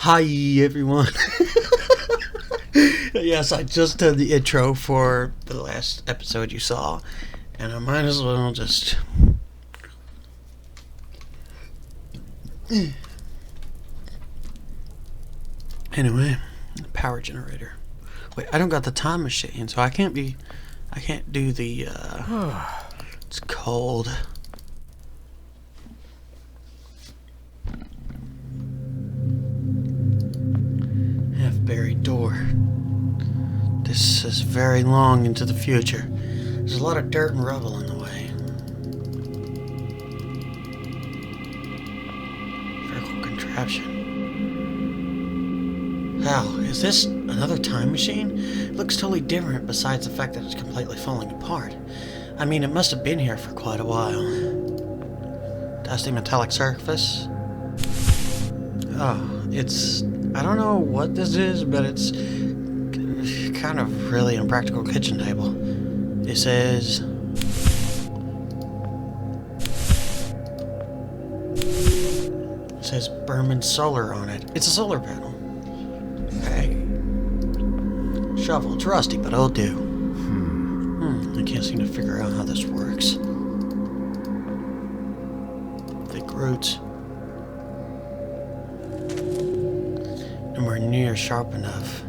Hi everyone. Yes, I just did the intro for the last episode you saw, and I might as well just anyway, power generator. Wait, I don't got the time machine, so I can't do the it's cold. Half-buried door. This is very long into the future. There's a lot of dirt and rubble in the way. Vertical contraption. Hell, is this another time machine? It looks totally different besides the fact that it's completely falling apart. I mean, it must have been here for quite a while. Dusty metallic surface. Oh, it's... I don't know what this is, but it's kind of really impractical kitchen table. It says... It says Berman Solar on it. It's a solar panel. Okay. Shovel. It's rusty, but it'll do. I can't seem to figure out how this works. Thick roots. Nowhere near sharp enough.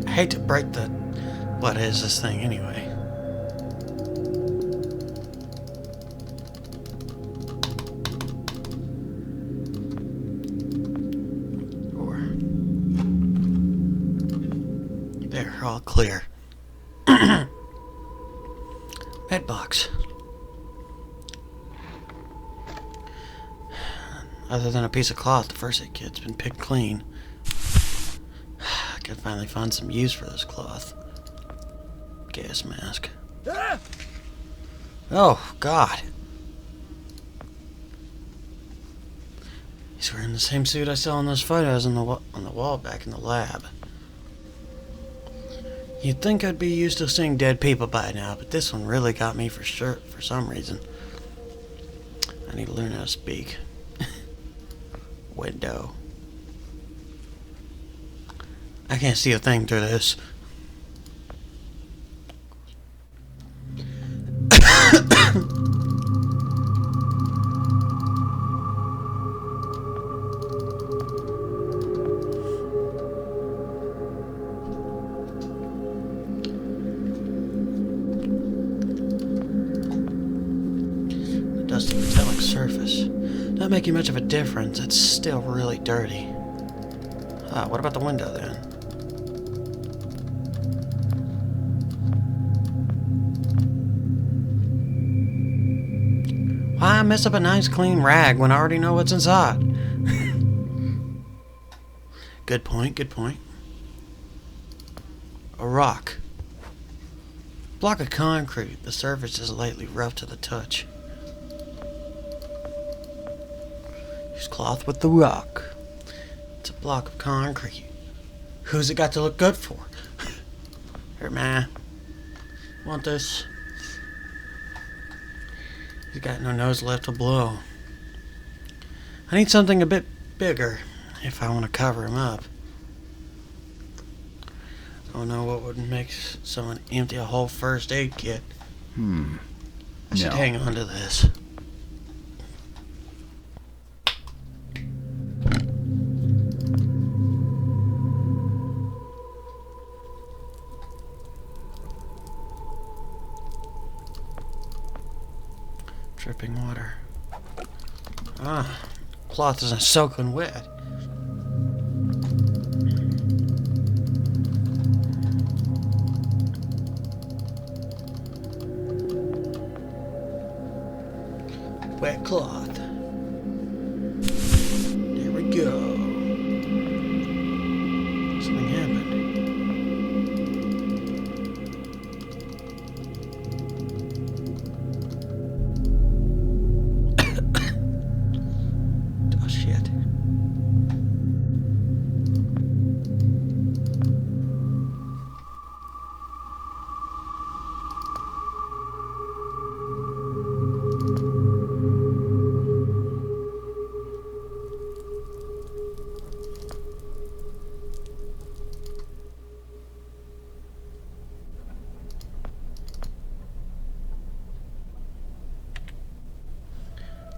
I hate to break the... What is this thing anyway? Door. There, all clear. Bed box. Other than a piece of cloth, the first aid kit's been picked clean. I could finally find some use for this cloth. Gas mask. Oh, God. He's wearing the same suit I saw in those photos on the wall back in the lab. You'd think I'd be used to seeing dead people by now, but this one really got me for sure, for some reason. I need to learn how to speak. Window. I can't see a thing through this. Dusty metallic surface. Not making much of a difference. It's still really dirty. What about the window then? Why mess up a nice clean rag when I already know what's inside? Good point, good point. A rock. Block of concrete. The surface is lightly rough to the touch. Use cloth with the rock. It's a block of concrete. Who's it got to look good for? Here, man. Want this? He's got no nose left to blow. I need something a bit bigger if I want to cover him up. I don't know what would make someone empty a whole first aid kit. I should hang on to this. Dripping water. Cloth isn't soaking wet. Wet cloth. There we go. Something happened. Oh shit.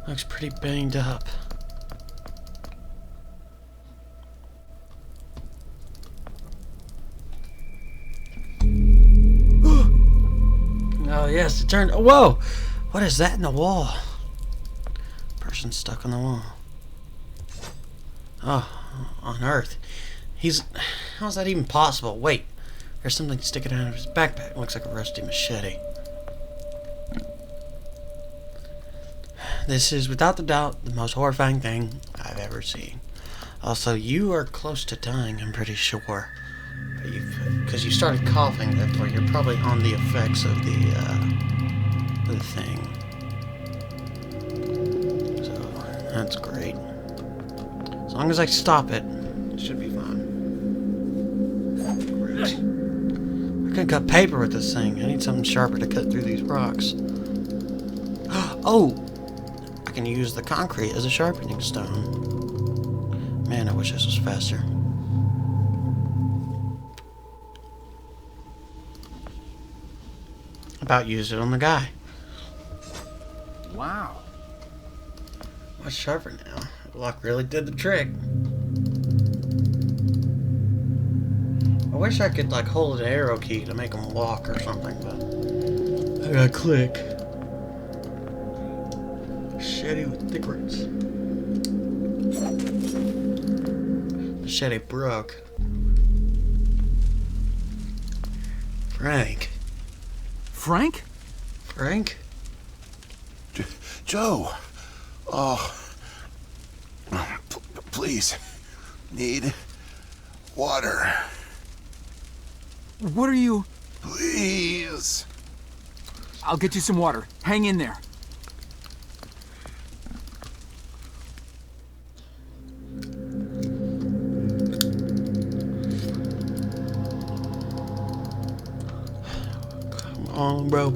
Looks pretty banged up. Oh yes, it turned. Whoa! What is that in the wall? Person stuck on the wall. Oh, on Earth. How's that even possible? Wait, there's something sticking out of his backpack. Looks like a rusty machete. This is, without the doubt, the most horrifying thing I've ever seen. Also, you are close to dying, I'm pretty sure. Because you started coughing, therefore you're probably on the effects of the thing. So, that's great. As long as I stop it, it should be fine. Great. I can cut paper with this thing. I need something sharper to cut through these rocks. Oh! I can use the concrete as a sharpening stone. Man, I wish this was faster. About used it on the guy. Wow. Much sharper now. Luck really did the trick. I wish I could like hold an arrow key to make him walk or something, but I gotta click. Machete with thick roots. Machete broke. Frank. Frank? Frank? Joe. Oh. Please. Need water. What are you... Please. I'll get you some water. Hang in there. Come on, bro.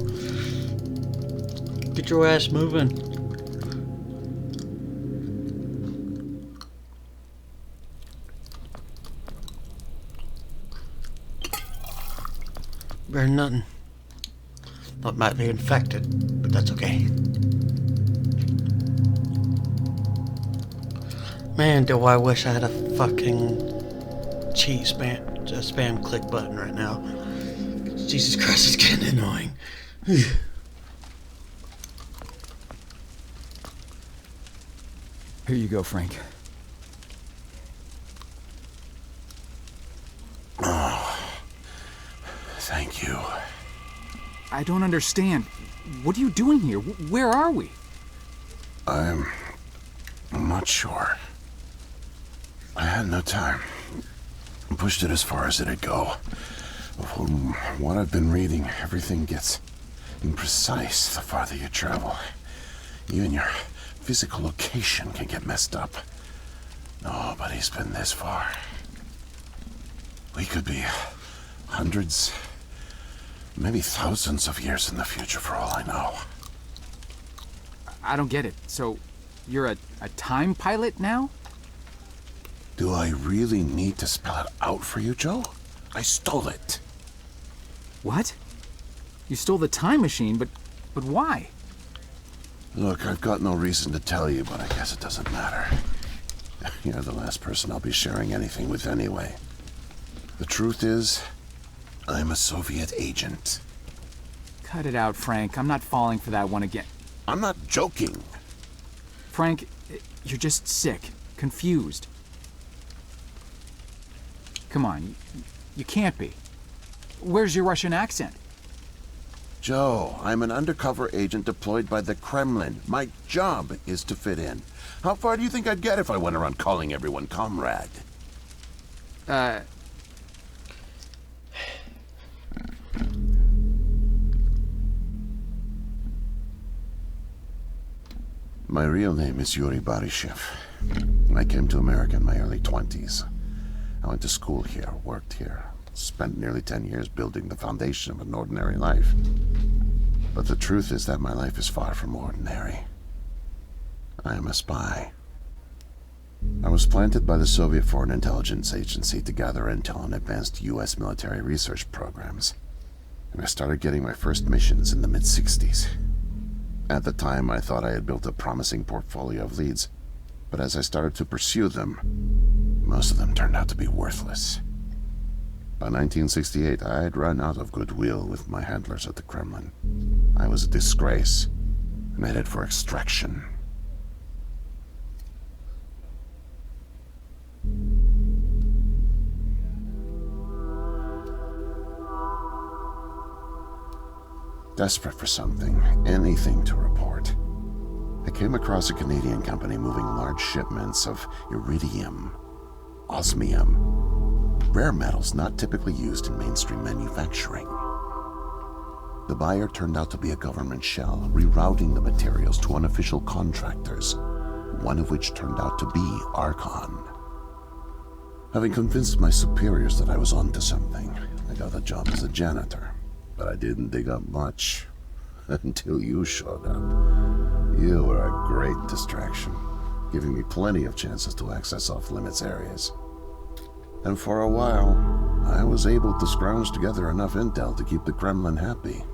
Get your ass moving. Better than nothing. Thought might be infected, but that's okay. Man, do I wish I had a fucking spam click button right now. Jesus Christ, it's getting annoying. Here you go, Frank. Thank you. I don't understand. What are you doing here? Where are we? I'm not sure. I had no time. Pushed it as far as it'd go. From what I've been reading, everything gets imprecise the farther you travel. Even your physical location can get messed up. Nobody's been this far. We could be hundreds, maybe thousands of years in the future for all I know. I don't get it. So, you're a time pilot now? Do I really need to spell it out for you, Joe? I stole it. What? You stole the time machine, but why? Look, I've got no reason to tell you, but I guess it doesn't matter. You're the last person I'll be sharing anything with anyway. The truth is, I'm a Soviet agent. Cut it out, Frank. I'm not falling for that one again. I'm not joking. Frank, you're just sick, confused. Come on, you can't be. Where's your Russian accent? Joe, I'm an undercover agent deployed by the Kremlin. My job is to fit in. How far do you think I'd get if I went around calling everyone comrade? My real name is Yuri Barishev. I came to America in my early 20s. I went to school here, worked here, spent nearly 10 years building the foundation of an ordinary life. But the truth is that my life is far from ordinary. I am a spy. I was planted by the Soviet Foreign Intelligence Agency to gather intel on advanced U.S. military research programs. And I started getting my first missions in the mid-60s. At the time, I thought I had built a promising portfolio of leads, but as I started to pursue them, most of them turned out to be worthless. By 1968, I had run out of goodwill with my handlers at the Kremlin. I was a disgrace and headed for extraction. Desperate for something, anything to report, I came across a Canadian company moving large shipments of iridium, osmium, rare metals not typically used in mainstream manufacturing. The buyer turned out to be a government shell, rerouting the materials to unofficial contractors, one of which turned out to be Archon. Having convinced my superiors that I was onto something, I got a job as a janitor. But I didn't dig up much until you showed up. You were a great distraction, giving me plenty of chances to access off-limits areas. And for a while, I was able to scrounge together enough intel to keep the Kremlin happy.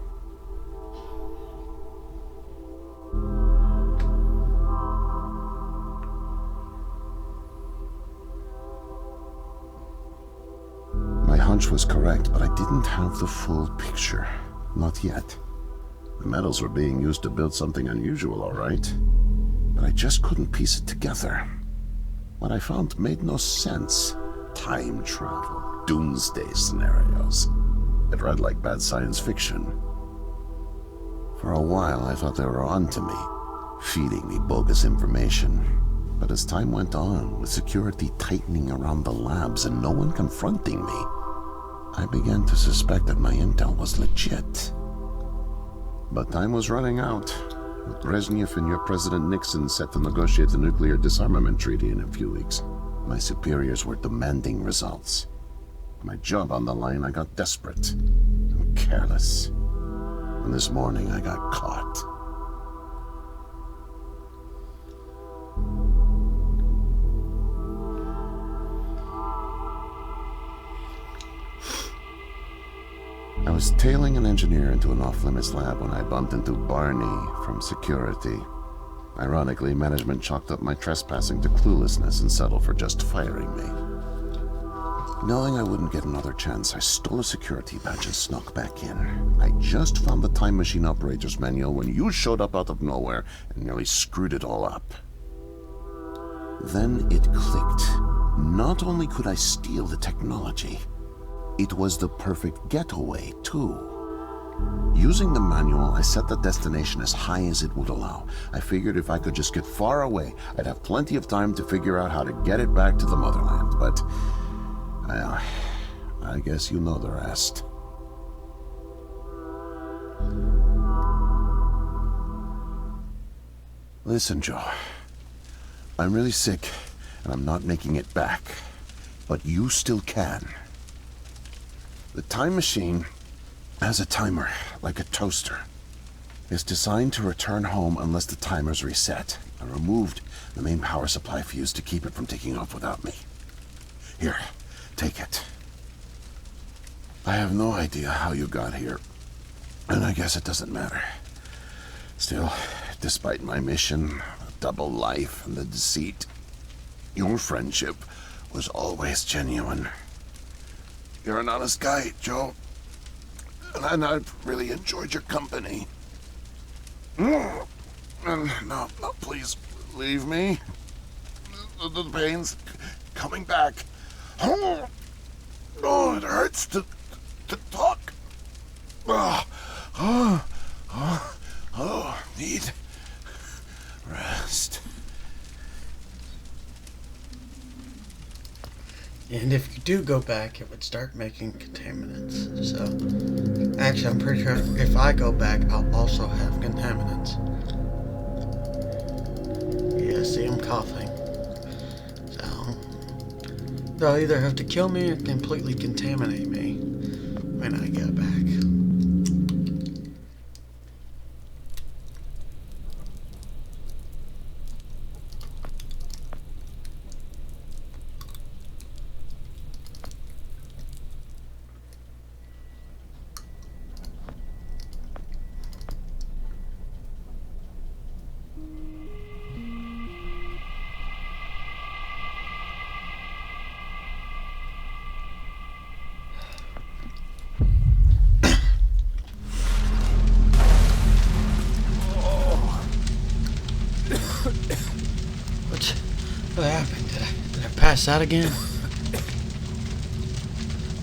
My hunch was correct, but I didn't have the full picture. Not yet. The metals were being used to build something unusual, all right. But I just couldn't piece it together. What I found made no sense. Time travel, doomsday scenarios. It read like bad science fiction. For a while, I thought they were onto me, feeding me bogus information. But as time went on, with security tightening around the labs and no one confronting me, I began to suspect that my intel was legit. But time was running out. With Brezhnev and your President Nixon set to negotiate the nuclear disarmament treaty in a few weeks, my superiors were demanding results. My job on the line, I got desperate and careless. And this morning, I got caught. I was tailing an engineer into an off-limits lab when I bumped into Barney from security. Ironically, management chalked up my trespassing to cluelessness and settled for just firing me. Knowing I wouldn't get another chance, I stole a security badge and snuck back in. I just found the time machine operator's manual when you showed up out of nowhere and nearly screwed it all up. Then it clicked. Not only could I steal the technology, it was the perfect getaway, too. Using the manual, I set the destination as high as it would allow. I figured if I could just get far away, I'd have plenty of time to figure out how to get it back to the motherland. But, well, I guess you know the rest. Listen, Joe. I'm really sick, and I'm not making it back. But you still can. The time machine has a timer, like a toaster. It's designed to return home unless the timer's reset. I removed the main power supply fuse to keep it from taking off without me. Here, take it. I have no idea how you got here, and I guess it doesn't matter. Still, despite my mission, a double life, and the deceit, your friendship was always genuine. You're an honest guy, Joe. And I've really enjoyed your company. And no, please, leave me. The pain's coming back. Oh, it hurts to talk. Need rest. And if you do go back, it would start making contaminants. So, actually, I'm pretty sure if I go back, I'll also have contaminants. Yeah, see, I'm coughing. So, they'll either have to kill me or completely contaminate me when I get back. pass out again?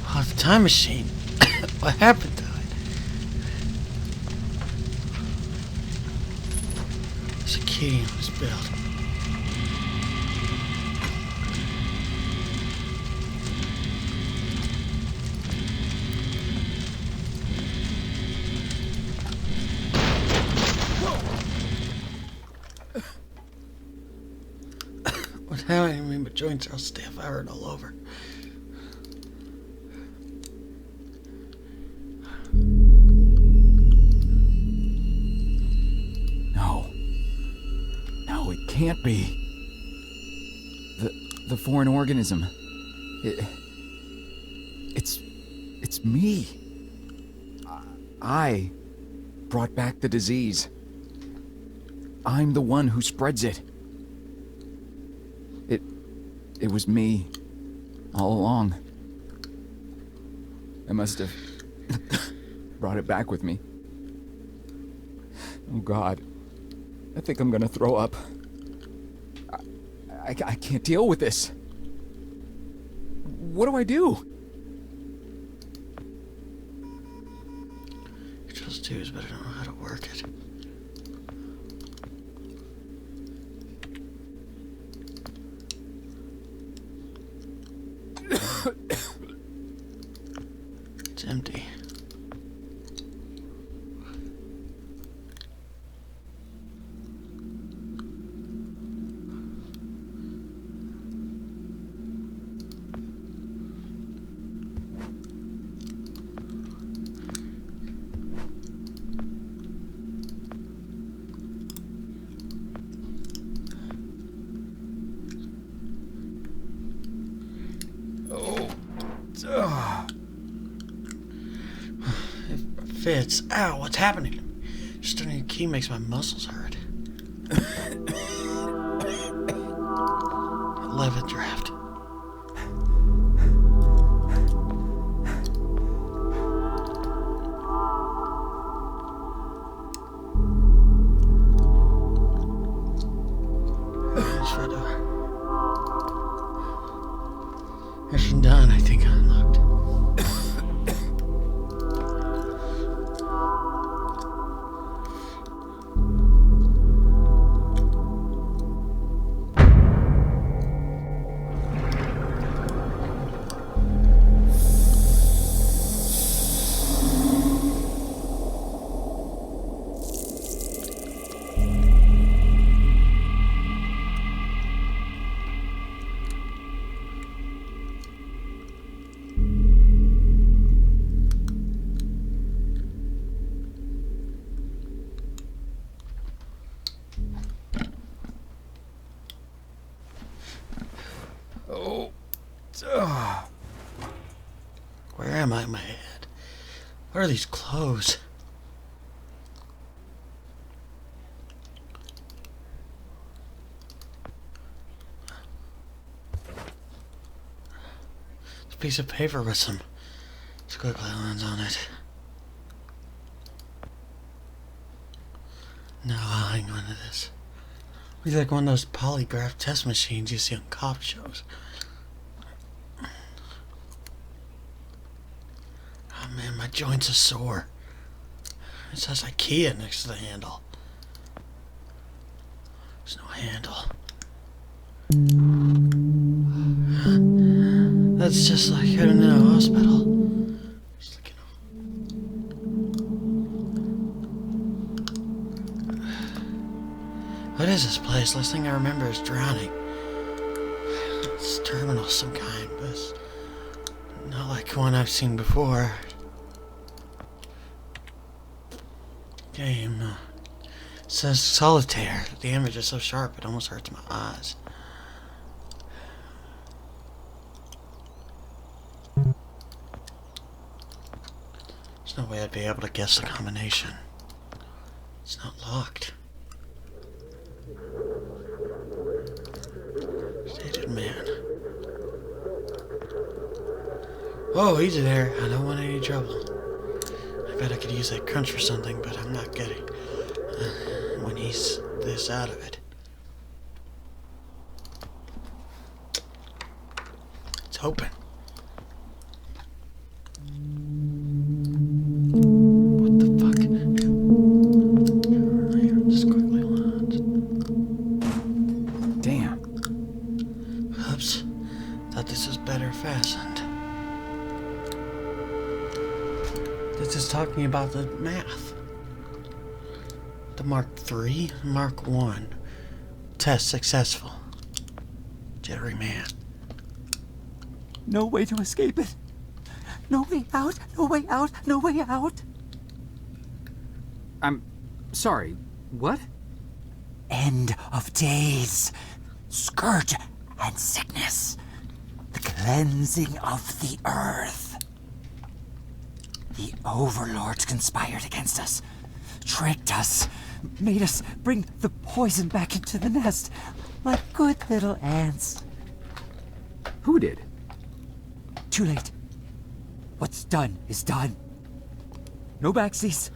Oh, the time machine. What happened to it? There's a key in this build. What's happening to me? My joints are all stiff. I hurt all over. No, it can't be. The foreign organism. It's me. I brought back the disease. I'm the one who spreads it. It was me all along. I must have brought it back with me. Oh God, I think I'm gonna throw up. I can't deal with this. What do I do? You just do, but I don't know how to work it. It's empty. It fits. Ow, what's happening? Just turning a key makes my muscles hurt. 11th draft. Mission done, I think I unlocked. Where am I in my head? What are these clothes? It's a piece of paper with some squiggly lines on it. No, I'll hang on to this. It's like one of those polygraph test machines you see on cop shows. Oh man, my joints are sore. It says IKEA next to the handle. There's no handle. That's just like heading to a hospital. Just like, what is this place? Last thing I remember is drowning. It's a terminal of some kind, but it's not like one I've seen before. Game. It says solitaire. The image is so sharp it almost hurts my eyes. There's no way I'd be able to guess the combination. It's not locked. Stated man. Whoa, easy there. I don't want any trouble. I bet I could use that crunch for something, but I'm not getting when he's this out of it. open. What the fuck? Just quickly launch. Damn. Oops. Thought this was better fastened. This is talking about the math. The Mark III, Mark I. Test successful. Jittery man. No way to escape it. No way out, no way out, no way out. I'm sorry. What? End of days. Scourge and sickness. The cleansing of the earth. The overlords conspired against us. Tricked us. Made us bring the poison back into the nest. Like good little ants. Who did? Too late. What's done is done. No backsies,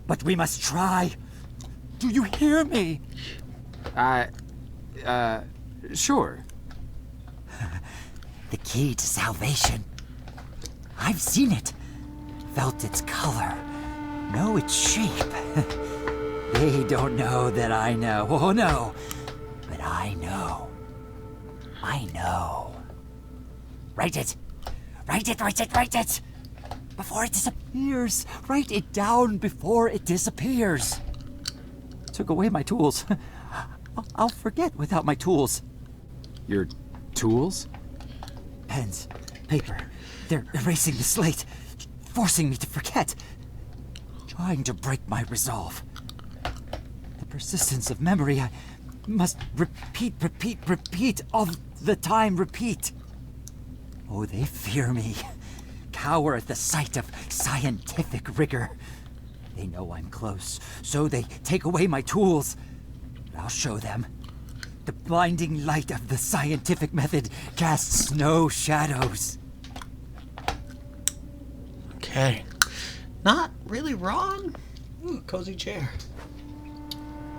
but we must try. Do you hear me? Sure. The key to salvation. I've seen it. Felt its color. Know its shape. They don't know that I know. Oh no. But I know. I know. Write it. Write it, write it, write it! Before it disappears. Write it down before it disappears. Took away my tools. I'll forget without my tools. Your tools? Pens, paper. They're erasing the slate. Forcing me to forget. Trying to break my resolve. The persistence of memory. I must repeat, repeat, repeat. All the time, repeat. Oh, they fear me. Cower at the sight of scientific rigor. They know I'm close, so they take away my tools. But I'll show them. The blinding light of the scientific method casts no shadows. Okay. Not really wrong. Ooh, cozy chair.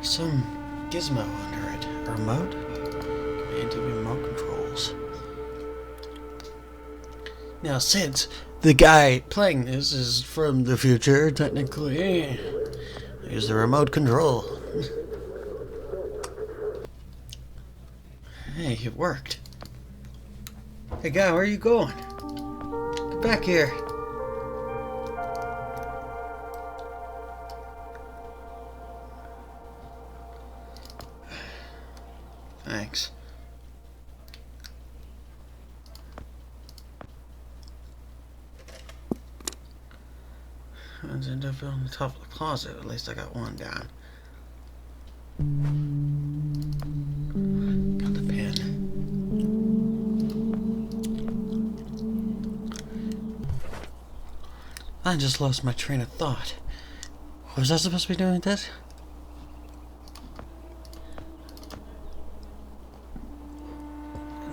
Some gizmo under it. A remote? Command TV remote controls. Now, since the guy playing this is from the future, technically, use the remote control. Hey, it worked. Hey, guy, where are you going? Get back here. Thanks. I ended up on the top of the closet. At least I got one down. Got the pen. I just lost my train of thought. Was I supposed to be doing this?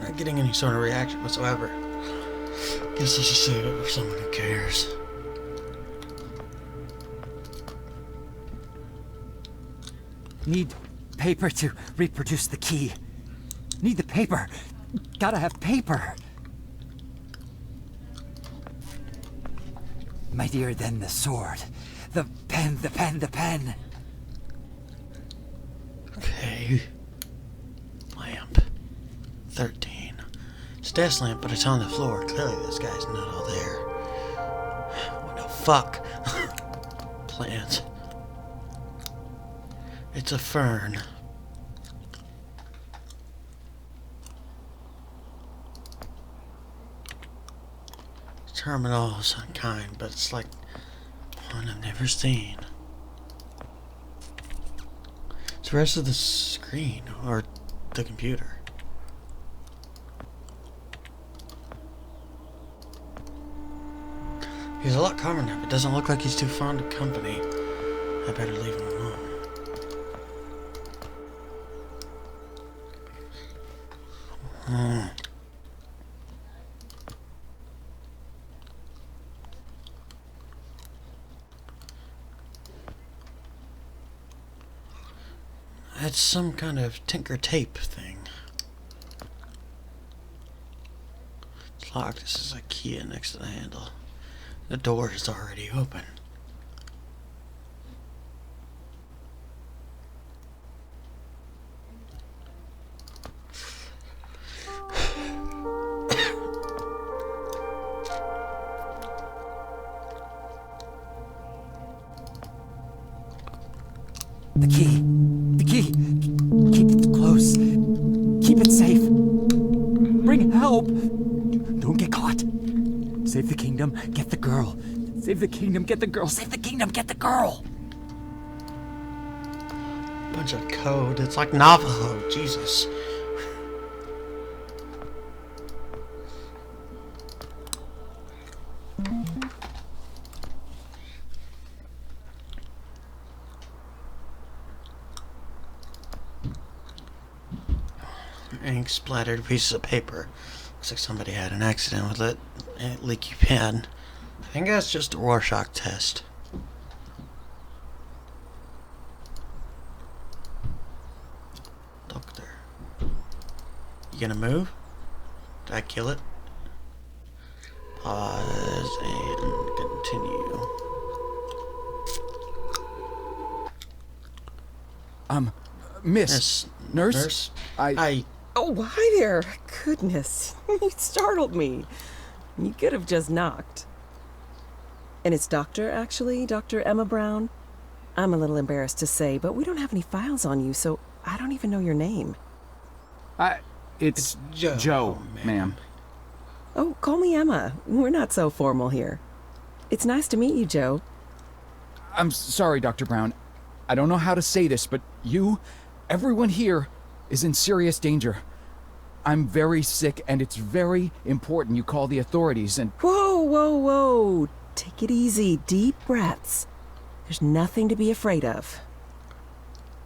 Not getting any sort of reaction whatsoever. Guess I should save it for someone who cares. Need paper to reproduce the key. Need the paper. Gotta have paper. Mightier than the sword. The pen, the pen, the pen. Okay. Lamp. 13. It's a desk lamp, but it's on the floor. Clearly this guy's not all there. What the fuck? Plant. It's a fern. Terminal of some kind, but it's like one I've never seen. It's the rest of the screen, or the computer. He's a lot calmer now, but doesn't look like he's too fond of company. I better leave him alone. It's some kind of Tinker tape thing. It's locked. This is a key next to the handle. The door is already open. The key. The key. Keep it close. Keep it safe. Bring help. Don't get caught. Save the kingdom, get the girl. Save the kingdom, get the girl. Save the kingdom, get the girl. Bunch of code. It's like Navajo. Jesus. Ink splattered pieces of paper. Looks like somebody had an accident with it. A leaky pen. I think that's just a Rorschach test. Doctor. You gonna move? Did I kill it? Pause and continue. Miss. Nurse? Nurse? I Oh, hi there. Goodness, you startled me. You could have just knocked. And it's Doctor, actually, Dr. Emma Brown. I'm a little embarrassed to say, but we don't have any files on you, so I don't even know your name. It's Joe, Joe, ma'am. Oh, call me Emma. We're not so formal here. It's nice to meet you, Joe. I'm sorry, Dr. Brown. I don't know how to say this, but everyone here, is in serious danger. I'm very sick, and it's very important you call the authorities and... Whoa, whoa, whoa. Take it easy. Deep breaths. There's nothing to be afraid of.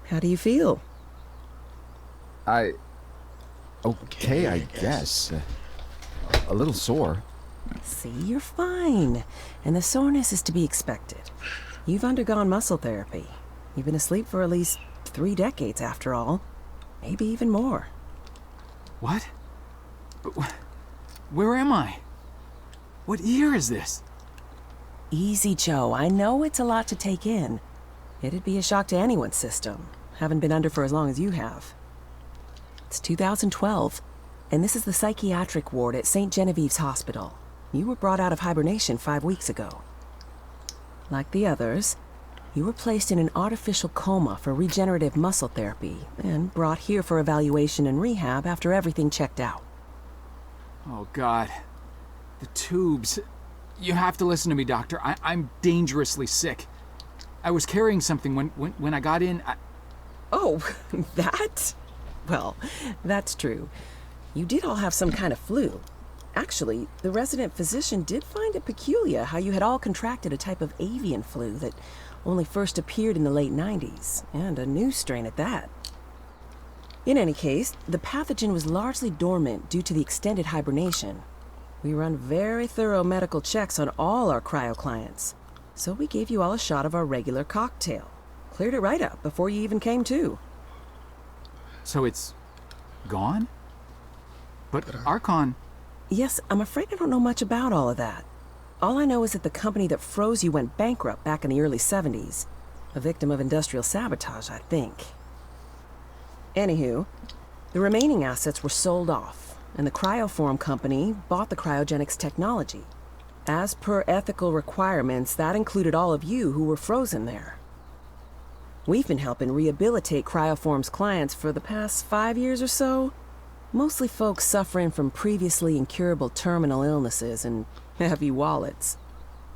How do you feel? Okay, I guess. A little sore. See, you're fine. And the soreness is to be expected. You've undergone muscle therapy. You've been asleep for at least 3 decades, after all. Maybe even more. What? But where am I? What year is this? Easy, Joe. I know it's a lot to take in. It'd be a shock to anyone's system. Haven't been under for as long as you have. It's 2012, and this is the psychiatric ward at St. Genevieve's Hospital. You were brought out of hibernation 5 weeks ago. Like the others, you were placed in an artificial coma for regenerative muscle therapy and brought here for evaluation and rehab after everything checked out. Oh, God. The tubes. You have to listen to me, Doctor. I'm dangerously sick. I was carrying something when I got in. Oh, that? Well, that's true. You did all have some kind of flu. Actually, the resident physician did find it peculiar how you had all contracted a type of avian flu that only first appeared in the late 90s, and a new strain at that. In any case, the pathogen was largely dormant due to the extended hibernation. We run very thorough medical checks on all our cryo clients, so we gave you all a shot of our regular cocktail. Cleared it right up before you even came to. So it's gone? But Archon... Yes, I'm afraid I don't know much about all of that. All I know is that the company that froze you went bankrupt back in the early 70s. A victim of industrial sabotage, I think. Anywho, the remaining assets were sold off, and the Cryoform company bought the cryogenics technology. As per ethical requirements, that included all of you who were frozen there. We've been helping rehabilitate Cryoform's clients for the past 5 years or so. Mostly folks suffering from previously incurable terminal illnesses and heavy wallets.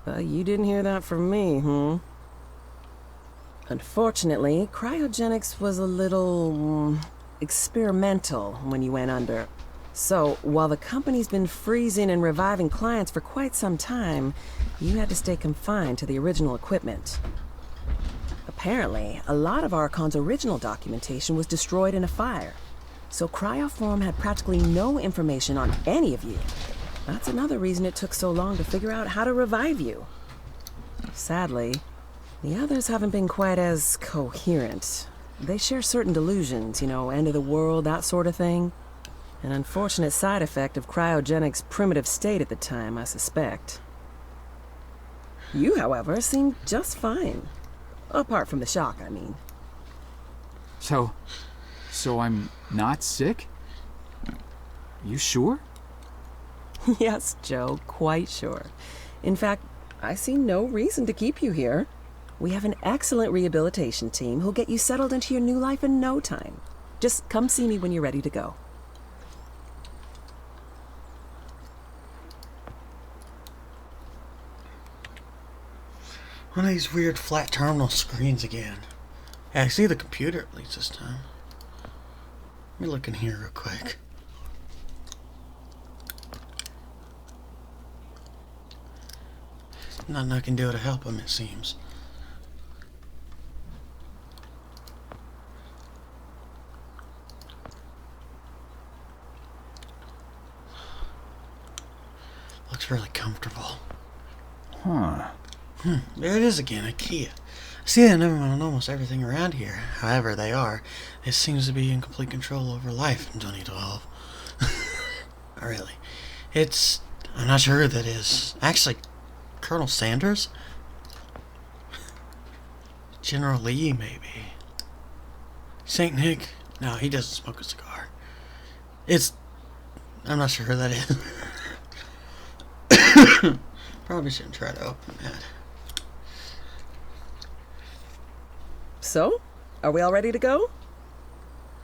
But you didn't hear that from me, Unfortunately, cryogenics was a little experimental when you went under. So, while the company's been freezing and reviving clients for quite some time, you had to stay confined to the original equipment. Apparently, a lot of Archon's original documentation was destroyed in a fire. So Cryoform had practically no information on any of you. That's another reason it took so long to figure out how to revive you. Sadly, the others haven't been quite as coherent. They share certain delusions, end of the world, that sort of thing. An unfortunate side effect of cryogenics' primitive state at the time, I suspect. You, however, seem just fine. Apart from the shock, I mean. So I'm not sick? You sure? Yes, Joe, quite sure. In fact, I see no reason to keep you here. We have an excellent rehabilitation team who'll get you settled into your new life in no time. Just come see me when you're ready to go. One of these weird flat terminal screens again. Yeah, I see the computer at least this time. Let me look in here real quick. Nothing I can do to help him, it seems. Looks really comfortable. Huh. There it is again, IKEA. I see them on almost everything around here. However they are, it seems to be in complete control over life in 2012. Not really. I'm not sure who that is. Actually, Colonel Sanders? General Lee, maybe. St. Nick? No, he doesn't smoke a cigar. I'm not sure who that is. Probably shouldn't try to open that. So, are we all ready to go?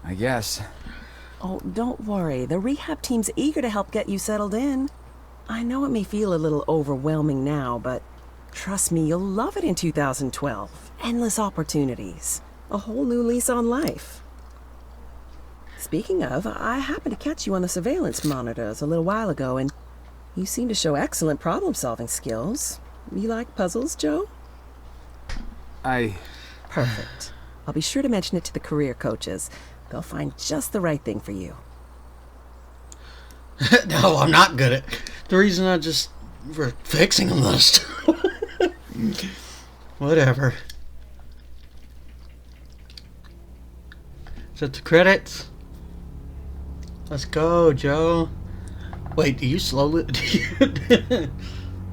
I guess. Oh, don't worry. The rehab team's eager to help get you settled in. I know it may feel a little overwhelming now, but trust me, you'll love it in 2012. Endless opportunities. A whole new lease on life. Speaking of, I happened to catch you on the surveillance monitors a little while ago, and you seem to show excellent problem-solving skills. You like puzzles, Joe? Perfect. I'll be sure to mention it to the career coaches. They'll find just the right thing for you. No, I'm not good at the reason we're fixing them this. Whatever. Is that the credits? Let's go, Joe. Wait, do you slowly...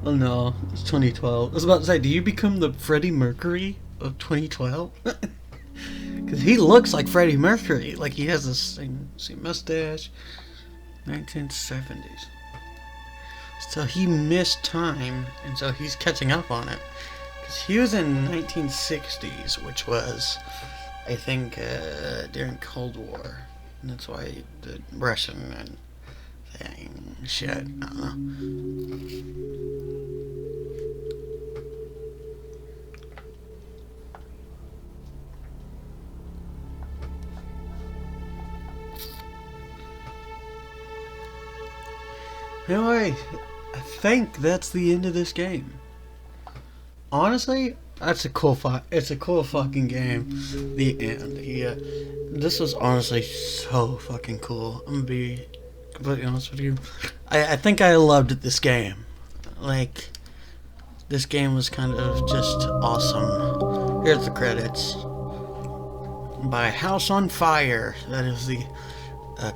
Oh no, it's 2012. I was about to say, do you become the Freddie Mercury of 2012? Because he looks like Freddie Mercury. Like he has the same mustache. 1970s. So he missed time, and so he's catching up on it. Because he was in 1960s, which was, I think, during Cold War. And that's why the Russian and thing, shit, I don't know. Anyway, I think that's the end of this game. Honestly, it's a cool fucking game. The end. Yeah, this was honestly so fucking cool. I'm gonna be completely honest with you. I think I loved this game. Like, this game was kind of just awesome. Here's the credits. By House on Fire. That is the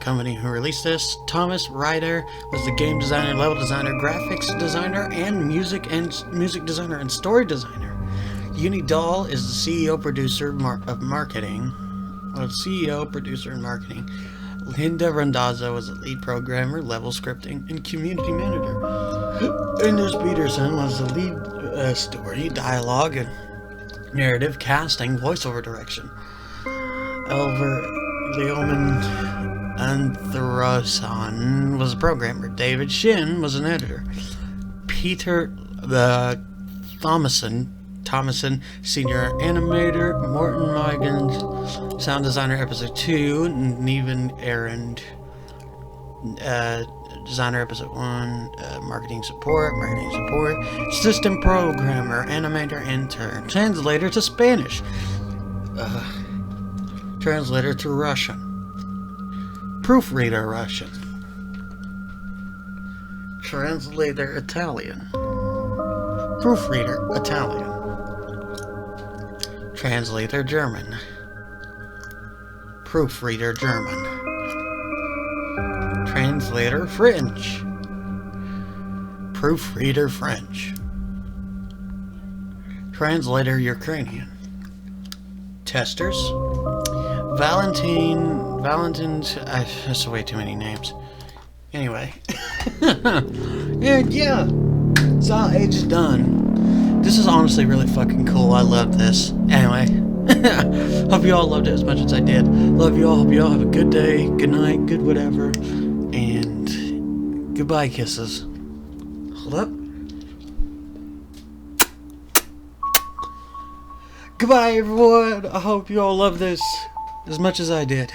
company who released this. Thomas Ryder was the game designer, level designer, graphics designer, and music designer and story designer. Uni Dahl is the CEO producer of marketing. CEO, producer, and marketing. Linda Randazzo was the lead programmer, level scripting, and community manager. Anders Peterson was the lead story, dialogue, and narrative, casting, voiceover direction. Elver Leoman Anthroson was a programmer. David Shin was an editor. Peter Thomason, senior animator. Morton Meigans, sound designer, episode 2. Neven Erend, designer, episode 1. Marketing support. System programmer, animator, intern. Translator to Spanish. Translator to Russian. Proofreader Russian. Translator Italian. Proofreader Italian. Translator German. Proofreader German. Translator French. Proofreader French. Translator Ukrainian. Testers. Valentin's. That's way too many names. Anyway. And yeah. So it's just done. This is honestly really fucking cool. I love this. Anyway. Hope you all loved it as much as I did. Love you all. Hope you all have a good day, good night, good whatever. And goodbye kisses. Hold up. Goodbye, everyone. I hope you all love this as much as I did.